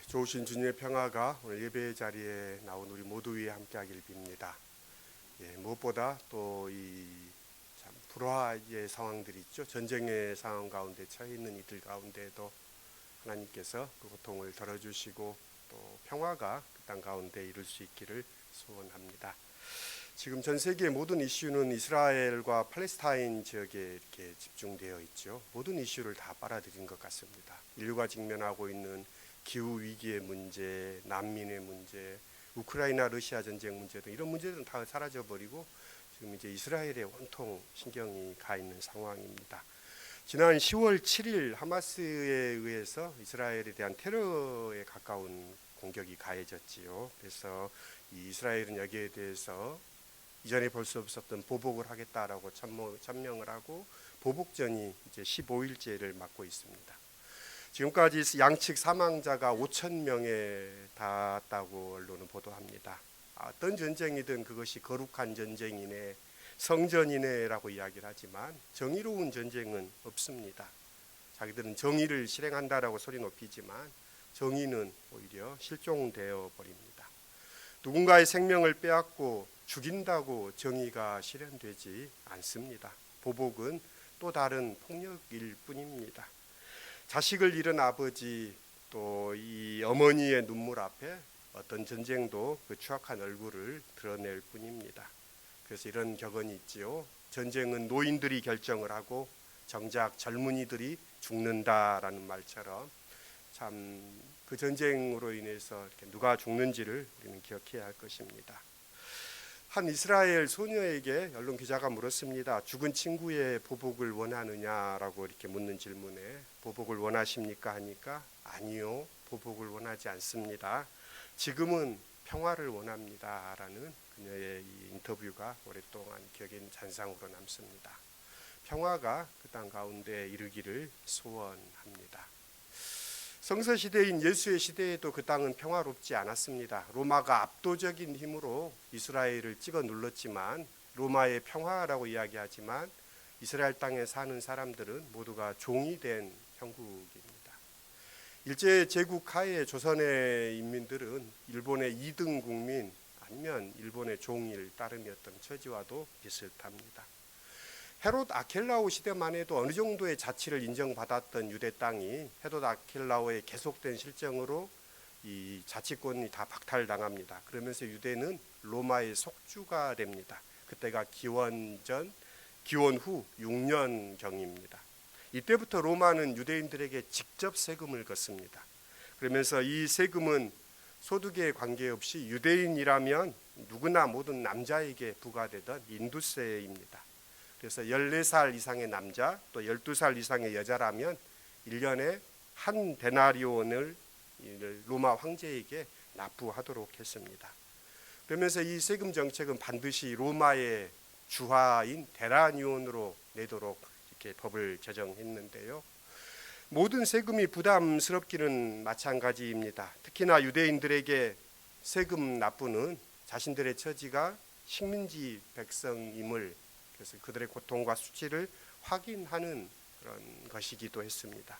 좋으신 주님의 평화가 오늘 예배 자리에 나온 우리 모두 위에 함께하길 빕니다. 무엇보다 또 이 참 불화의 상황들이 있죠. 전쟁의 상황 가운데 처해 있는 이들 가운데에도 하나님께서 그 고통을 덜어주시고 또 평화가 그 땅 가운데 이룰 수 있기를 소원합니다. 지금 전 세계의 모든 이슈는 이스라엘과 팔레스타인 지역에 이렇게 집중되어 있죠. 모든 이슈를 다 빨아들인 것 같습니다. 인류가 직면하고 있는 기후 위기의 문제, 난민의 문제, 우크라이나 러시아 전쟁 문제 등 이런 문제들은 다 사라져 버리고 지금 이제 이스라엘에 온통 신경이 가 있는 상황입니다. 지난 10월 7일 하마스에 의해서 이스라엘에 대한 테러에 가까운 공격이 가해졌지요. 그래서 이 이스라엘은 여기에 대해서 이전에 볼 수 없었던 보복을 하겠다라고 천명을 하고 보복전이 이제 15일째를 맞고 있습니다. 지금까지 양측 사망자가 5천 명에 닿았다고 언론은 보도합니다. 어떤 전쟁이든 그것이 거룩한 전쟁이네, 성전이네라고 이야기를 하지만 정의로운 전쟁은 없습니다. 자기들은 정의를 실행한다라고 소리 높이지만 정의는 오히려 실종되어 버립니다. 누군가의 생명을 빼앗고 죽인다고 정의가 실현되지 않습니다. 보복은 또 다른 폭력일 뿐입니다. 자식을 잃은 아버지 또 이 어머니의 눈물 앞에 어떤 전쟁도 그 추악한 얼굴을 드러낼 뿐입니다. 그래서 이런 격언이 있지요. 전쟁은 노인들이 결정을 하고 정작 젊은이들이 죽는다라는 말처럼 참 그 전쟁으로 인해서 이렇게 누가 죽는지를 우리는 기억해야 할 것입니다. 한 이스라엘 소녀에게 언론 기자가 물었습니다. 죽은 친구의 보복을 원하느냐라고 이렇게 묻는 질문에 보복을 원하십니까 하니까 아니요, 보복을 원하지 않습니다. 지금은 평화를 원합니다라는 그녀의 이 인터뷰가 오랫동안 기억에 잔상으로 남습니다. 평화가 그 땅 가운데 이르기를 소원합니다. 성서 시대인 예수의 시대에도 그 땅은 평화롭지 않았습니다. 로마가 압도적인 힘으로 이스라엘을 찍어 눌렀지만 로마의 평화라고 이야기하지만 이스라엘 땅에 사는 사람들은 모두가 종이 된 형국입니다. 일제 제국 하에 조선의 인민들은 일본의 2등 국민 아니면 일본의 종일 따름이었던 처지와도 비슷합니다. 헤롯 아켈라오 시대만 해도 어느 정도의 자치를 인정받았던 유대 땅이 헤롯 아켈라오의 계속된 실정으로 이 자치권이 다 박탈당합니다. 그러면서 유대는 로마의 속주가 됩니다. 그때가 기원 후 6년경입니다. 이때부터 로마는 유대인들에게 직접 세금을 걷습니다. 그러면서 이 세금은 소득에 관계없이 유대인이라면 누구나 모든 남자에게 부과되던 인두세입니다. 그래서 14살 이상의 남자 또 12살 이상의 여자라면 1년에 한 데나리온을 로마 황제에게 납부하도록 했습니다. 그러면서 이 세금 정책은 반드시 로마의 주화인 데나리온으로 내도록 이렇게 법을 제정했는데요. 모든 세금이 부담스럽기는 마찬가지입니다. 특히나 유대인들에게 세금 납부는 자신들의 처지가 식민지 백성임을 그래서 그들의 고통과 수치를 확인하는 그런 것이기도 했습니다.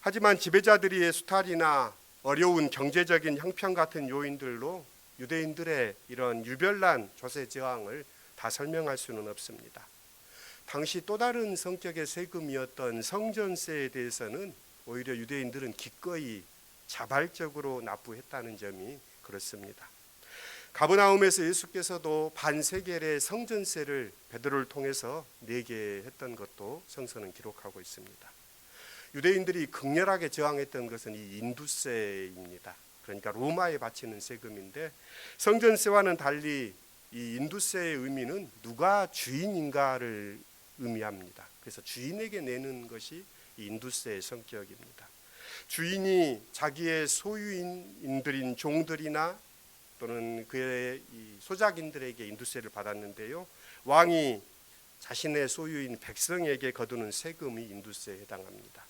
하지만 지배자들의 수탈이나 어려운 경제적인 형편 같은 요인들로 유대인들의 이런 유별난 조세 저항을 다 설명할 수는 없습니다. 당시 또 다른 성격의 세금이었던 성전세에 대해서는 오히려 유대인들은 기꺼이 자발적으로 납부했다는 점이 그렇습니다. 가버나움에서 예수께서도 반세겔의 성전세를 베드로를 통해서 내게 했던 것도 성서는 기록하고 있습니다. 유대인들이 극렬하게 저항했던 것은 이 인두세입니다. 그러니까 로마에 바치는 세금인데 성전세와는 달리 이 인두세의 의미는 누가 주인인가를 의미합니다. 그래서 주인에게 내는 것이 이 인두세의 성격입니다. 주인이 자기의 소유인들인 종들이나 또는 그의 소작인들에게 인두세를 받았는데요. 왕이 자신의 소유인 백성에게 거두는 세금이 인두세에 해당합니다.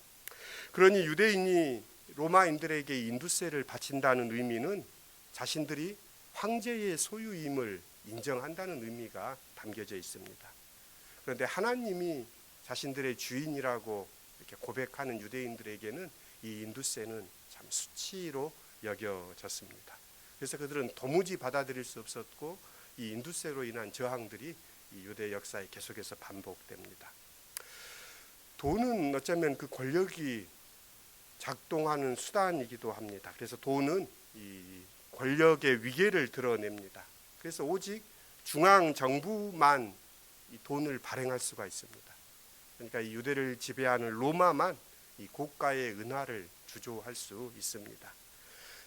그러니 유대인이 로마인들에게 인두세를 바친다는 의미는 자신들이 황제의 소유임을 인정한다는 의미가 담겨져 있습니다. 그런데 하나님이 자신들의 주인이라고 이렇게 고백하는 유대인들에게는 이 인두세는 참 수치로 여겨졌습니다. 그래서 그들은 도무지 받아들일 수 없었고 이 인두세로 인한 저항들이 이 유대 역사에 계속해서 반복됩니다. 돈은 어쩌면 그 권력이 작동하는 수단이기도 합니다. 그래서 돈은 이 권력의 위계를 드러냅니다. 그래서 오직 중앙 정부만 이 돈을 발행할 수가 있습니다. 그러니까 이 유대를 지배하는 로마만 이 고가의 은화를 주조할 수 있습니다.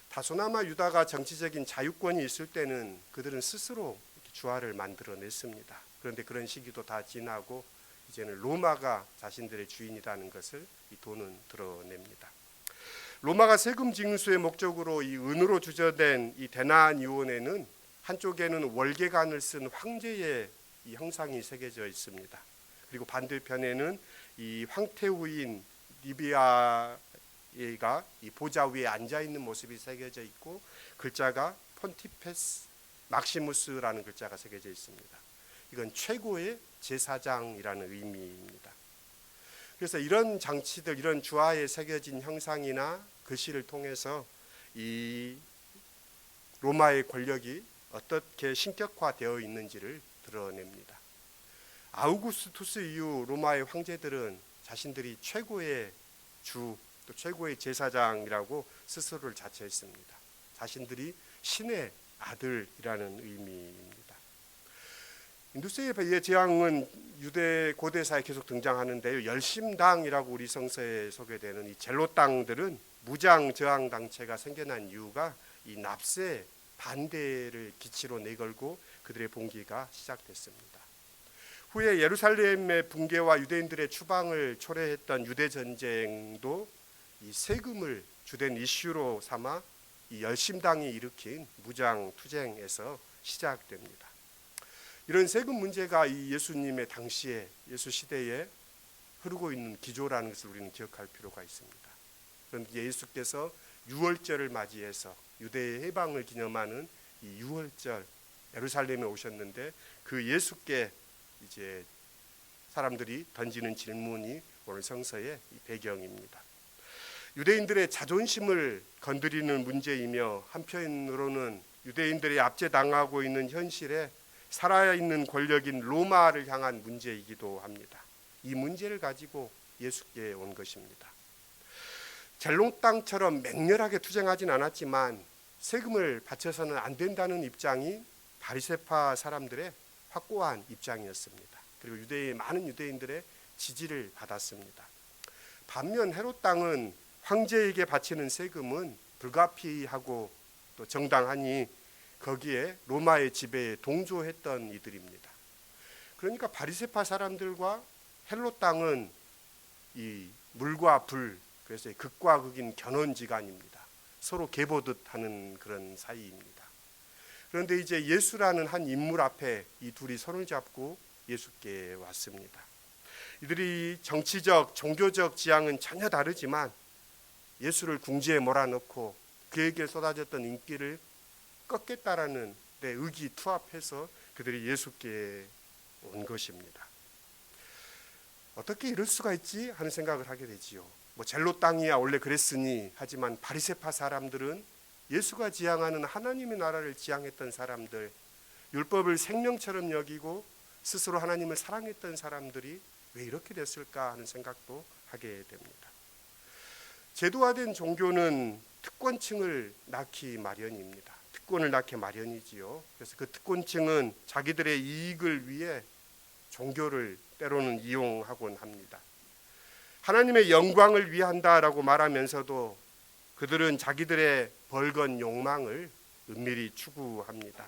다소나마 유다가 정치적인 자유권이 있을 때는 그들은 스스로 주화를 만들어냈습니다. 그런데 그런 시기도 다 지나고 이제는 로마가 자신들의 주인이라는 것을 이 돈은 드러냅니다. 로마가 세금 징수의 목적으로 이 은으로 주저된 이 데나니온에는 한쪽에는 월계관을 쓴 황제의 이 형상이 새겨져 있습니다. 그리고 반대편에는 이 황태후인 리비아가 이 보좌 위에 앉아 있는 모습이 새겨져 있고 글자가 폰티페스 막시무스라는 글자가 새겨져 있습니다. 이건 최고의 제사장이라는 의미입니다. 그래서 이런 장치들, 이런 주화에 새겨진 형상이나 글씨를 통해서 이 로마의 권력이 어떻게 신격화되어 있는지를 드러냅니다. 아우구스투스 이후 로마의 황제들은 자신들이 최고의 주, 또 최고의 제사장이라고 스스로를 자처했습니다. 자신들이 신의 아들이라는 의미입니다. 인두스의 재앙은 유대 고대사에 계속 등장하는데요. 열심당이라고 우리 성서에 소개되는 이 젤로당들은 무장 저항 단체가 생겨난 이유가 이 납세 반대를 기치로 내걸고 그들의 봉기가 시작됐습니다. 후에 예루살렘의 붕괴와 유대인들의 추방을 초래했던 유대 전쟁도 이 세금을 주된 이슈로 삼아 이 열심당이 일으킨 무장 투쟁에서 시작됩니다. 이런 세금 문제가 이 예수님의 당시에 예수 시대에 흐르고 있는 기조라는 것을 우리는 기억할 필요가 있습니다. 그런데 예수께서 유월절을 맞이해서 유대의 해방을 기념하는 이 유월절 예루살렘에 오셨는데 그 예수께 이제 사람들이 던지는 질문이 오늘 성서의 배경입니다. 유대인들의 자존심을 건드리는 문제이며 한편으로는 유대인들이 압제당하고 있는 현실에 살아있는 권력인 로마를 향한 문제이기도 합니다. 이 문제를 가지고 예수께 온 것입니다. 젤롱땅처럼 맹렬하게 투쟁하진 않았지만 세금을 바쳐서는 안 된다는 입장이 바리새파 사람들의 확고한 입장이었습니다. 그리고 많은 유대인들의 지지를 받았습니다. 반면 헤롯 땅은 황제에게 바치는 세금은 불가피하고 또 정당하니 거기에 로마의 지배에 동조했던 이들입니다. 그러니까 바리새파 사람들과 헬롯 땅은 이 물과 불, 그래서 극과 극인 견원지간입니다. 서로 계보듯 하는 그런 사이입니다. 그런데 이제 예수라는 한 인물 앞에 이 둘이 손을 잡고 예수께 왔습니다. 이들이 정치적, 종교적 지향은 전혀 다르지만 예수를 궁지에 몰아넣고 그에게 쏟아졌던 인기를 꺾겠다라는 데 의기투합해서 그들이 예수께 온 것입니다. 어떻게 이럴 수가 있지 하는 생각을 하게 되지요. 젤로 땅이야 원래 그랬으니 하지만 바리새파 사람들은 예수가 지향하는 하나님의 나라를 지향했던 사람들, 율법을 생명처럼 여기고 스스로 하나님을 사랑했던 사람들이 왜 이렇게 됐을까 하는 생각도 하게 됩니다. 제도화된 종교는 특권층을 낳기 마련입니다. 특권을 낳기 마련이지요. 그래서 그 특권층은 자기들의 이익을 위해 종교를 때로는 이용하곤 합니다. 하나님의 영광을 위한다라고 말하면서도 그들은 자기들의 벌건 욕망을 은밀히 추구합니다.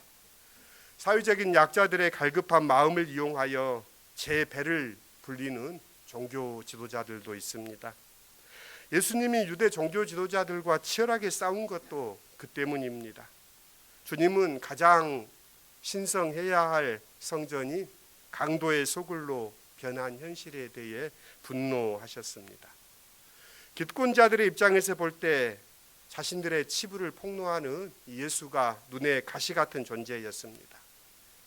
사회적인 약자들의 갈급한 마음을 이용하여 제 배를 불리는 종교 지도자들도 있습니다. 예수님이 유대 종교 지도자들과 치열하게 싸운 것도 그 때문입니다. 주님은 가장 신성해야 할 성전이 강도의 소굴로 변한 현실에 대해 분노하셨습니다. 기득권자들의 입장에서 볼 때 자신들의 치부를 폭로하는 예수가 눈에 가시 같은 존재였습니다.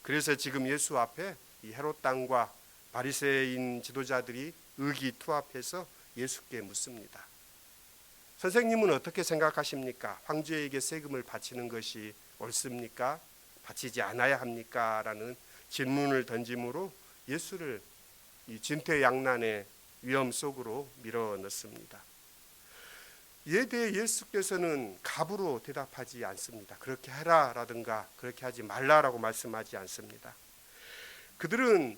그래서 지금 예수 앞에 이 헤롯 땅과 바리새인 지도자들이 의기투합해서 예수께 묻습니다. 선생님은 어떻게 생각하십니까? 황제에게 세금을 바치는 것이 옳습니까? 바치지 않아야 합니까? 라는 질문을 던짐으로 예수를 이 진퇴양난의 위험 속으로 밀어넣습니다. 이에 대해 예수께서는 갑으로 대답하지 않습니다. 그렇게 해라라든가 그렇게 하지 말라라고 말씀하지 않습니다. 그들은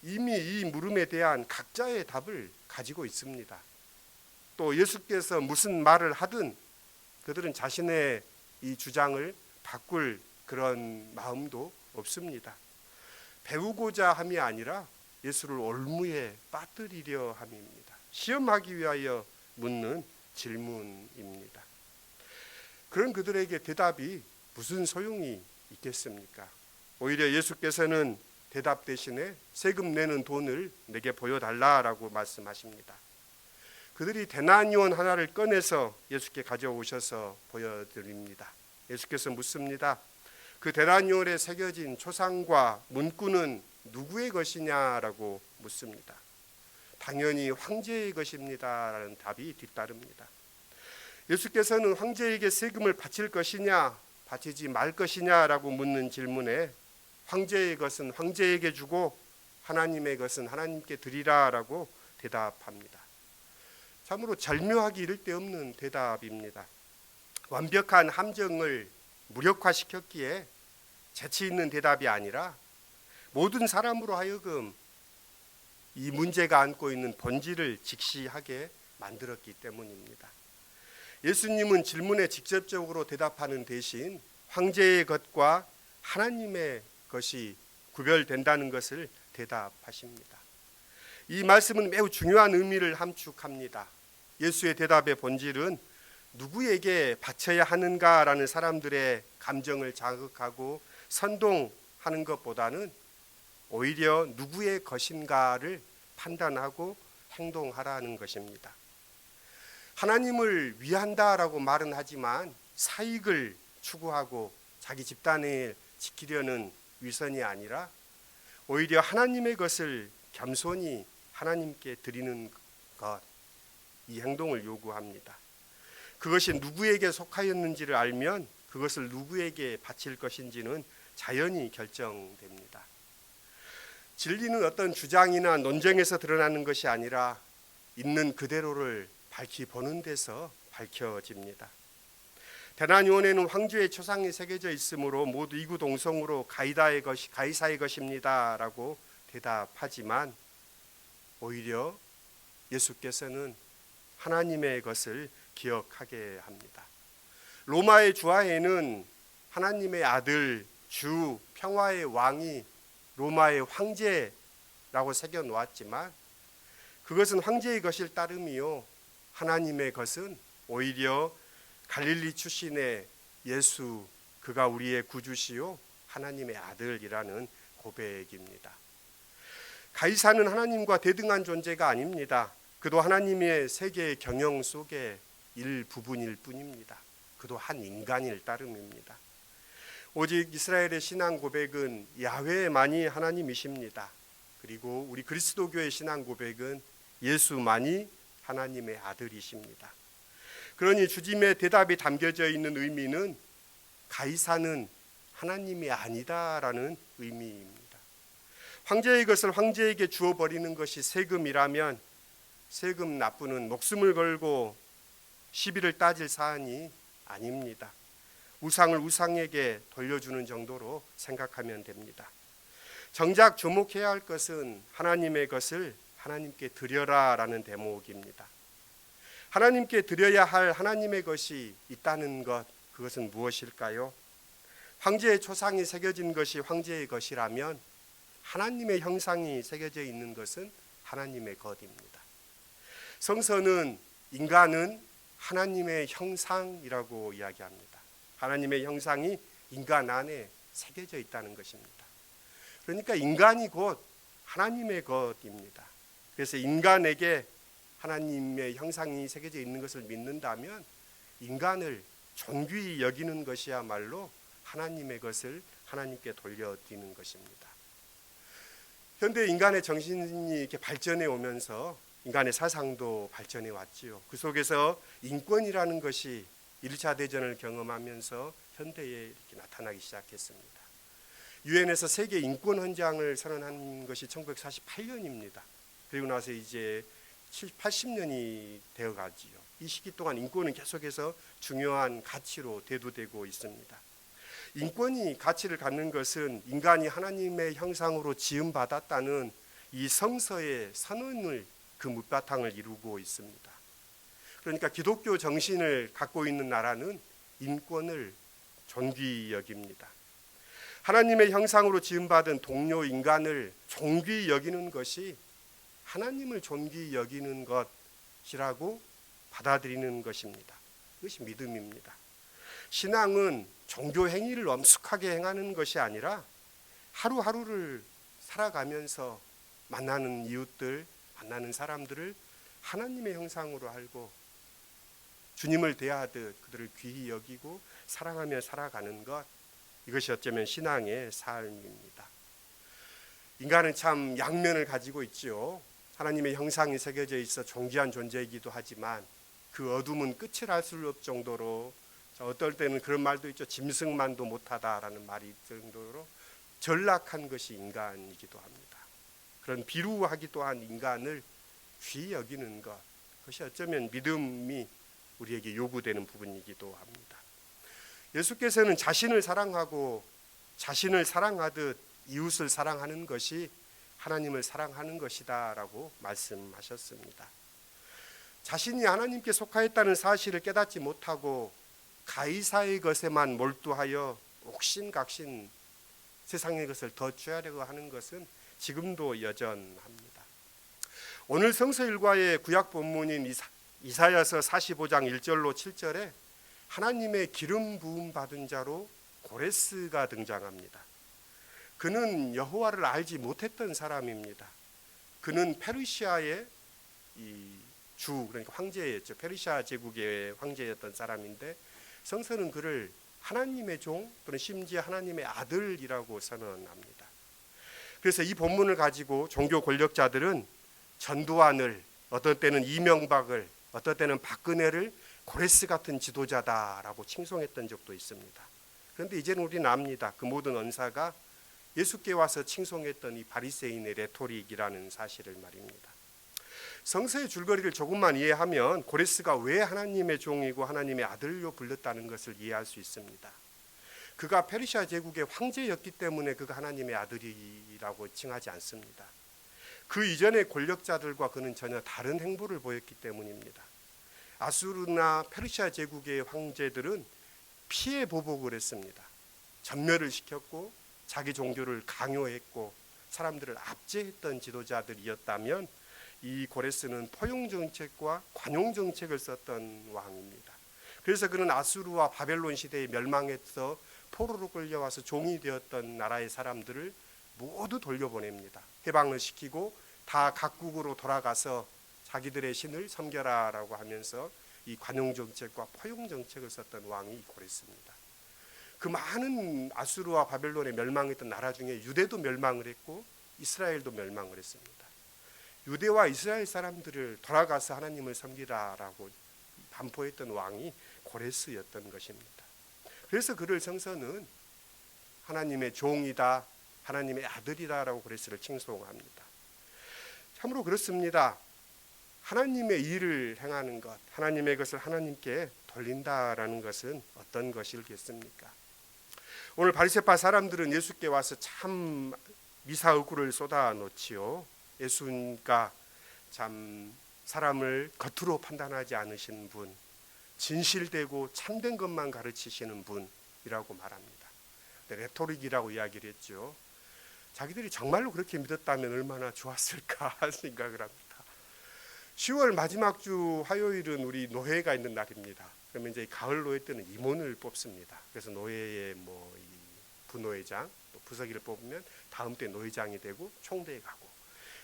이미 이 물음에 대한 각자의 답을 가지고 있습니다. 또 예수께서 무슨 말을 하든 그들은 자신의 이 주장을 바꿀 그런 마음도 없습니다. 배우고자 함이 아니라 예수를 올무에 빠뜨리려 함입니다. 시험하기 위하여 묻는 질문입니다. 그런 그들에게 대답이 무슨 소용이 있겠습니까? 오히려 예수께서는 대답 대신에 세금 내는 돈을 내게 보여달라라고 말씀하십니다. 그들이 데나니온 하나를 꺼내서 예수께 가져오셔서 보여드립니다. 예수께서 묻습니다. 그 데나니온에 새겨진 초상과 문구는 누구의 것이냐라고 묻습니다. 당연히 황제의 것입니다라는 답이 뒤따릅니다. 예수께서는 황제에게 세금을 바칠 것이냐 바치지 말 것이냐라고 묻는 질문에 황제의 것은 황제에게 주고 하나님의 것은 하나님께 드리라라고 대답합니다. 참으로 절묘하기 이를 데 없는 대답입니다. 완벽한 함정을 무력화시켰기에 재치 있는 대답이 아니라 모든 사람으로 하여금 이 문제가 안고 있는 본질을 직시하게 만들었기 때문입니다. 예수님은 질문에 직접적으로 대답하는 대신 황제의 것과 하나님의 것이 구별된다는 것을 대답하십니다. 이 말씀은 매우 중요한 의미를 함축합니다. 예수의 대답의 본질은 누구에게 바쳐야 하는가라는 사람들의 감정을 자극하고 선동하는 것보다는 오히려 누구의 것인가를 판단하고 행동하라는 것입니다. 하나님을 위한다라고 말은 하지만 사익을 추구하고 자기 집단을 지키려는 위선이 아니라 오히려 하나님의 것을 겸손히 하나님께 드리는 것, 이 행동을 요구합니다. 그것이 누구에게 속하였는지를 알면 그것을 누구에게 바칠 것인지는 자연히 결정됩니다. 진리는 어떤 주장이나 논쟁에서 드러나는 것이 아니라 있는 그대로를 밝히 보는 데서 밝혀집니다. 데나니온에는 황제의 초상이 새겨져 있으므로 모두 이구동성으로 가이사의 것입니다라고 대답하지만 오히려 예수께서는 하나님의 것을 기억하게 합니다. 로마의 주하에는 하나님의 아들, 주, 평화의 왕이 로마의 황제라고 새겨 놓았지만 그것은 황제의 것일 따름이요 하나님의 것은 오히려 갈릴리 출신의 예수, 그가 우리의 구주시요 하나님의 아들이라는 고백입니다. 가이사는 하나님과 대등한 존재가 아닙니다. 그도 하나님의 세계의 경영 속의 일부분일 뿐입니다. 그도 한 인간일 따름입니다. 오직 이스라엘의 신앙 고백은 야훼만이 하나님이십니다. 그리고 우리 그리스도교의 신앙 고백은 예수만이 하나님의 아들이십니다. 그러니 주님의 대답이 담겨져 있는 의미는 가이사는 하나님이 아니다라는 의미입니다. 황제의 것을 황제에게 주어버리는 것이 세금이라면 세금 납부는 목숨을 걸고 시비를 따질 사안이 아닙니다. 우상을 우상에게 돌려주는 정도로 생각하면 됩니다. 정작 주목해야 할 것은 하나님의 것을 하나님께 드려라라는 대목입니다. 하나님께 드려야 할 하나님의 것이 있다는 것, 그것은 무엇일까요? 황제의 초상이 새겨진 것이 황제의 것이라면 하나님의 형상이 새겨져 있는 것은 하나님의 것입니다. 성서는 인간은 하나님의 형상이라고 이야기합니다. 하나님의 형상이 인간 안에 새겨져 있다는 것입니다. 그러니까 인간이 곧 하나님의 것입니다. 그래서 인간에게 하나님의 형상이 새겨져 있는 것을 믿는다면 인간을 존귀히 여기는 것이야말로 하나님의 것을 하나님께 돌려드리는 것입니다. 현대 인간의 정신이 이렇게 발전해 오면서 인간의 사상도 발전해 왔지요. 그 속에서 인권이라는 것이 1차 대전을 경험하면서 현대에 이렇게 나타나기 시작했습니다. 유엔에서 세계 인권 헌장을 선언한 것이 1948년입니다. 그리고 나서 이제 80년이 되어 가지요. 이 시기 동안 인권은 계속해서 중요한 가치로 대두되고 있습니다. 인권이 가치를 갖는 것은 인간이 하나님의 형상으로 지음받았다는 이 성서의 선언을 그 밑바탕을 이루고 있습니다. 그러니까 기독교 정신을 갖고 있는 나라는 인권을 존귀히 여깁니다. 하나님의 형상으로 지음받은 동료 인간을 존귀히 여기는 것이 하나님을 존귀히 여기는 것이라고 받아들이는 것입니다. 그것이 믿음입니다. 신앙은 종교 행위를 엄숙하게 행하는 것이 아니라 하루하루를 살아가면서 만나는 이웃들, 만나는 사람들을 하나님의 형상으로 알고 주님을 대하듯 그들을 귀히 여기고 사랑하며 살아가는 것, 이것이 어쩌면 신앙의 삶입니다. 인간은 참 양면을 가지고 있지요. 하나님의 형상이 새겨져 있어 존귀한 존재이기도 하지만 그 어둠은 끝을 알 수 없을 정도로, 어떨 때는 그런 말도 있죠. 짐승만도 못하다라는 말이 있을 정도로 전락한 것이 인간이기도 합니다. 그런 비루하기도 한 인간을 귀히 여기는 것, 그것이 어쩌면 믿음이 우리에게 요구되는 부분이기도 합니다. 예수께서는 자신을 사랑하고 자신을 사랑하듯 이웃을 사랑하는 것이 하나님을 사랑하는 것이다 라고 말씀하셨습니다. 자신이 하나님께 속하였다는 사실을 깨닫지 못하고 가이사의 것에만 몰두하여 옥신각신 세상의 것을 더 취하려고 하는 것은 지금도 여전합니다. 오늘 성서 일과의 구약 본문인 이사야서 45장 1절로 7절에 하나님의 기름 부음 받은 자로 고레스가 등장합니다. 그는 여호와를 알지 못했던 사람입니다. 그는 페르시아의 그러니까 황제였죠. 페르시아 제국의 황제였던 사람인데 성서는 그를 하나님의 종 또는 심지어 하나님의 아들이라고 선언합니다. 그래서 이 본문을 가지고 종교 권력자들은 전두환을, 어떤 때는 이명박을, 어떤 때는 박근혜를 고레스 같은 지도자다라고 칭송했던 적도 있습니다. 그런데 이제는 우리는 압니다. 그 모든 언사가 예수께 와서 칭송했던 이 바리새인의 레토릭이라는 사실을 말입니다. 성서의 줄거리를 조금만 이해하면 고레스가 왜 하나님의 종이고 하나님의 아들로 불렸다는 것을 이해할 수 있습니다. 그가 페르시아 제국의 황제였기 때문에 그가 하나님의 아들이라고 칭하지 않습니다. 그 이전의 권력자들과 그는 전혀 다른 행보를 보였기 때문입니다. 아수르나 페르시아 제국의 황제들은 피해 보복을 했습니다. 전멸을 시켰고 자기 종교를 강요했고 사람들을 압제했던 지도자들이었다면 이 고레스는 포용 정책과 관용 정책을 썼던 왕입니다. 그래서 그는 아수르와 바벨론 시대에 멸망해서 포로로 끌려와서 종이 되었던 나라의 사람들을 모두 돌려보냅니다. 해방을 시키고 다 각국으로 돌아가서 자기들의 신을 섬겨라라고 하면서 이 관용 정책과 포용 정책을 썼던 왕이 고레스입니다. 그 많은 아수르와 바벨론에 멸망했던 나라 중에 유대도 멸망을 했고 이스라엘도 멸망을 했습니다. 유대와 이스라엘 사람들을 돌아가서 하나님을 섬기라라고 반포했던 왕이 고레스였던 것입니다. 그래서 그를 성서는 하나님의 종이다, 하나님의 아들이다라고 고레스를 칭송합니다. 참으로 그렇습니다. 하나님의 일을 행하는 것, 하나님의 것을 하나님께 돌린다라는 것은 어떤 것이겠습니까? 오늘 바리새파 사람들은 예수께 와서 참 미사의구를 쏟아놓지요. 예수가 참 사람을 겉으로 판단하지 않으시는 분, 진실되고 참된 것만 가르치시는 분이라고 말합니다. 레토릭이라고 이야기를 했죠. 자기들이 정말로 그렇게 믿었다면 얼마나 좋았을까 생각을 합니다. 10월 마지막 주 화요일은 우리 노회가 있는 날입니다. 그러면 이제 가을 노회 때는 임원을 뽑습니다. 그래서 노회의 부노회장, 또 부서기를 뽑으면 다음 때 노회장이 되고 총대에 가고.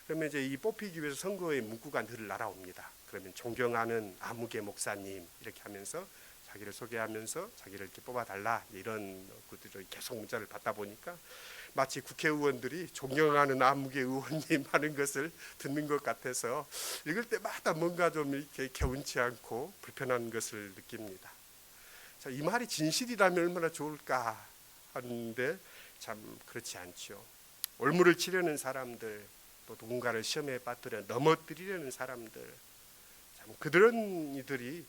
그러면 이제 이 뽑히기 위해서 선거의 문구가 늘 날아옵니다. 그러면 존경하는 아무개 목사님 이렇게 하면서 자기를 소개하면서 자기를 이렇게 뽑아달라 이런 것들을 계속 문자를 받다 보니까 마치 국회의원들이 존경하는 아무개 의원님 하는 것을 듣는 것 같아서 읽을 때마다 뭔가 좀 이렇게 개운치 않고 불편한 것을 느낍니다. 자, 이 말이 진실이라면 얼마나 좋을까 하는데 참 그렇지 않죠. 올무를 치려는 사람들, 또 누군가를 시험에 빠뜨려 넘어뜨리려는 사람들, 참 그들은 이들이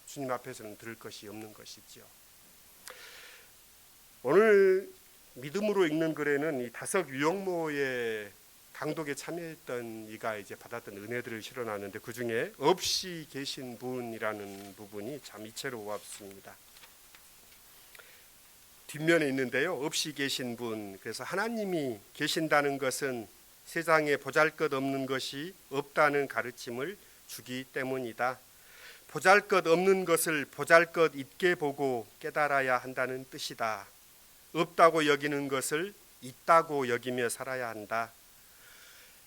주님 앞에서는 들을 것이 없는 것이죠. 오늘 믿음으로 읽는 글에는 이 다석 유영모의 강독에 참여했던 이가 이제 받았던 은혜들을 실어놨는데 그 중에 없이 계신 분이라는 부분이 참 이채로웠습니다. 뒷면에 있는데요. 없이 계신 분. 그래서 하나님이 계신다는 것은 세상에 보잘것없는 것이 없다는 가르침을 주기 때문이다. 보잘것없는 것을 보잘것있게 보고 깨달아야 한다는 뜻이다. 없다고 여기는 것을 있다고 여기며 살아야 한다.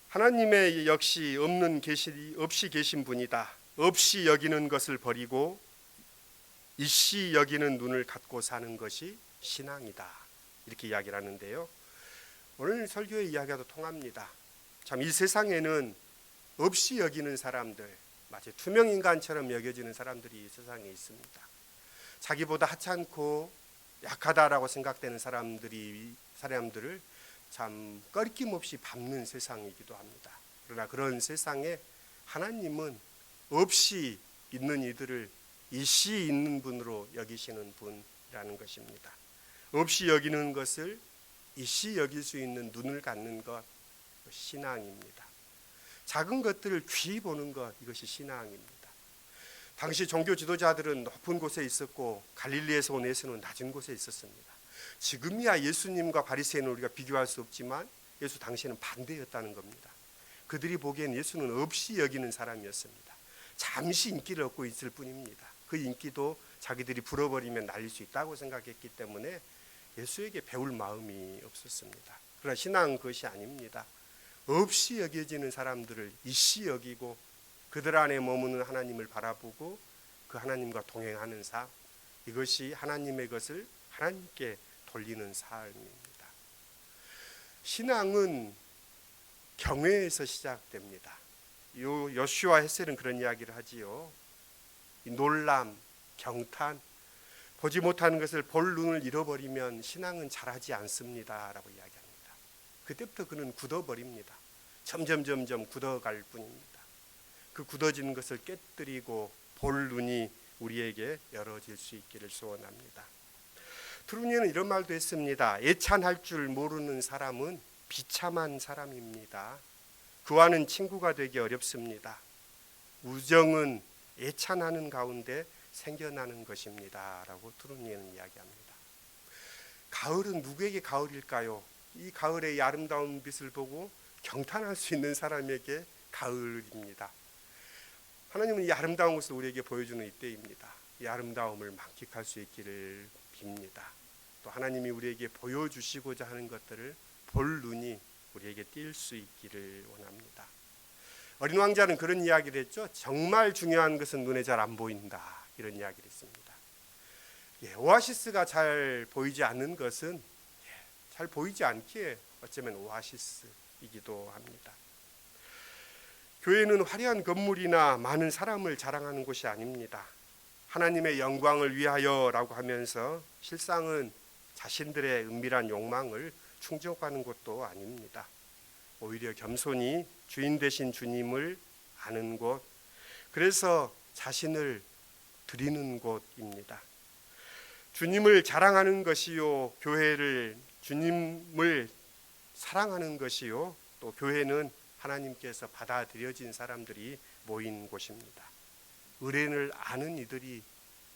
하나님의 역시 없이 계신 분이다. 없이 여기는 것을 버리고 있이 여기는 눈을 갖고 사는 것이 신앙이다. 이렇게 이야기를 하는데요. 오늘 설교의 이야기와도 통합니다. 참 이 세상에는 없이 여기는 사람들, 마치 투명인간처럼 여겨지는 사람들이 이 세상에 있습니다. 자기보다 하찮고 약하다라고 생각되는 사람들을 참 꺼리낌없이 밟는 세상이기도 합니다. 그러나 그런 세상에 하나님은 없이 있는 이들을 있이 있는 분으로 여기시는 분이라는 것입니다. 없이 여기는 것을 있이 여길 수 있는 눈을 갖는 것, 신앙입니다. 작은 것들을 귀히 보는 것, 이것이 신앙입니다. 당시 종교 지도자들은 높은 곳에 있었고 갈릴리에서 온 예수는 낮은 곳에 있었습니다. 지금이야 예수님과 바리새인을 우리가 비교할 수 없지만 예수 당시에는 반대였다는 겁니다. 그들이 보기엔 예수는 없이 여기는 사람이었습니다. 잠시 인기를 얻고 있을 뿐입니다. 그 인기도 자기들이 불어버리면 날릴 수 있다고 생각했기 때문에 예수에게 배울 마음이 없었습니다. 그러나 신앙은 그것이 아닙니다. 없이 여겨지는 사람들을 있이 여기고 그들 안에 머무는 하나님을 바라보고 그 하나님과 동행하는 삶, 이것이 하나님의 것을 하나님께 돌리는 삶입니다. 신앙은 경외에서 시작됩니다. 여호슈아 헤셀은 그런 이야기를 하지요. 놀람, 경탄, 보지 못하는 것을 볼 눈을 잃어버리면 신앙은 자라지 않습니다 라고 이야기합니다. 그때부터 그는 굳어버립니다. 점점 굳어갈 뿐입니다. 그 굳어지는 것을 깨뜨리고 볼 눈이 우리에게 열어질 수 있기를 소원합니다. 트루니에는 이런 말도 했습니다. 애찬할 줄 모르는 사람은 비참한 사람입니다. 그와는 친구가 되기 어렵습니다. 우정은 애찬하는 가운데 생겨나는 것입니다 라고 트루니에는 이야기합니다. 가을은 누구에게 가을일까요? 이 가을의 이 아름다운 빛을 보고 경탄할 수 있는 사람에게 가을입니다. 하나님은 이 아름다운 것을 우리에게 보여주는 이때입니다. 이 아름다움을 만끽할 수 있기를 빕니다. 또 하나님이 우리에게 보여주시고자 하는 것들을 볼 눈이 우리에게 띌 수 있기를 원합니다. 어린 왕자는 그런 이야기를 했죠. 정말 중요한 것은 눈에 잘 안 보인다, 이런 이야기를 했습니다. 오아시스가 잘 보이지 않는 것은 잘 보이지 않기에 어쩌면 오아시스이기도 합니다. 교회는 화려한 건물이나 많은 사람을 자랑하는 곳이 아닙니다. 하나님의 영광을 위하여라고 하면서 실상은 자신들의 은밀한 욕망을 충족하는 곳도 아닙니다. 오히려 겸손히 주인 되신 주님을 아는 곳, 그래서 자신을 드리는 곳입니다. 주님을 자랑하는 것이요, 주님을 사랑하는 것이요, 또 교회는 하나님께서 받아들여진 사람들이 모인 곳입니다. 의뢰를 아는 이들이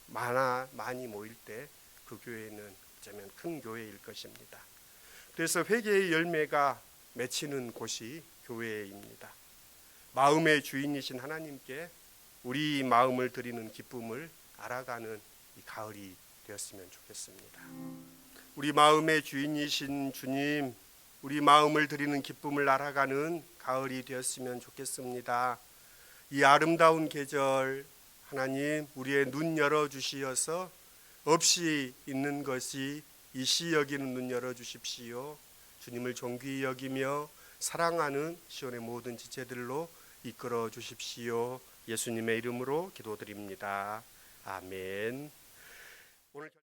많이 모일 때 그 교회는 어쩌면 큰 교회일 것입니다. 그래서 회개의 열매가 맺히는 곳이 교회입니다. 마음의 주인이신 하나님께 우리 마음을 드리는 기쁨을 알아가는 이 가을이 되었으면 좋겠습니다. 우리 마음의 주인이신 주님, 우리 마음을 드리는 기쁨을 알아가는 가을이 되었으면 좋겠습니다. 이 아름다운 계절 하나님 우리의 눈 열어주시어서 없이 있는 것이 이 시 여기는 눈 열어 주십시오. 주님을 존귀히 여기며 사랑하는 시온의 모든 지체들로 이끌어 주십시오. 예수님의 이름으로 기도드립니다. 아멘. 오늘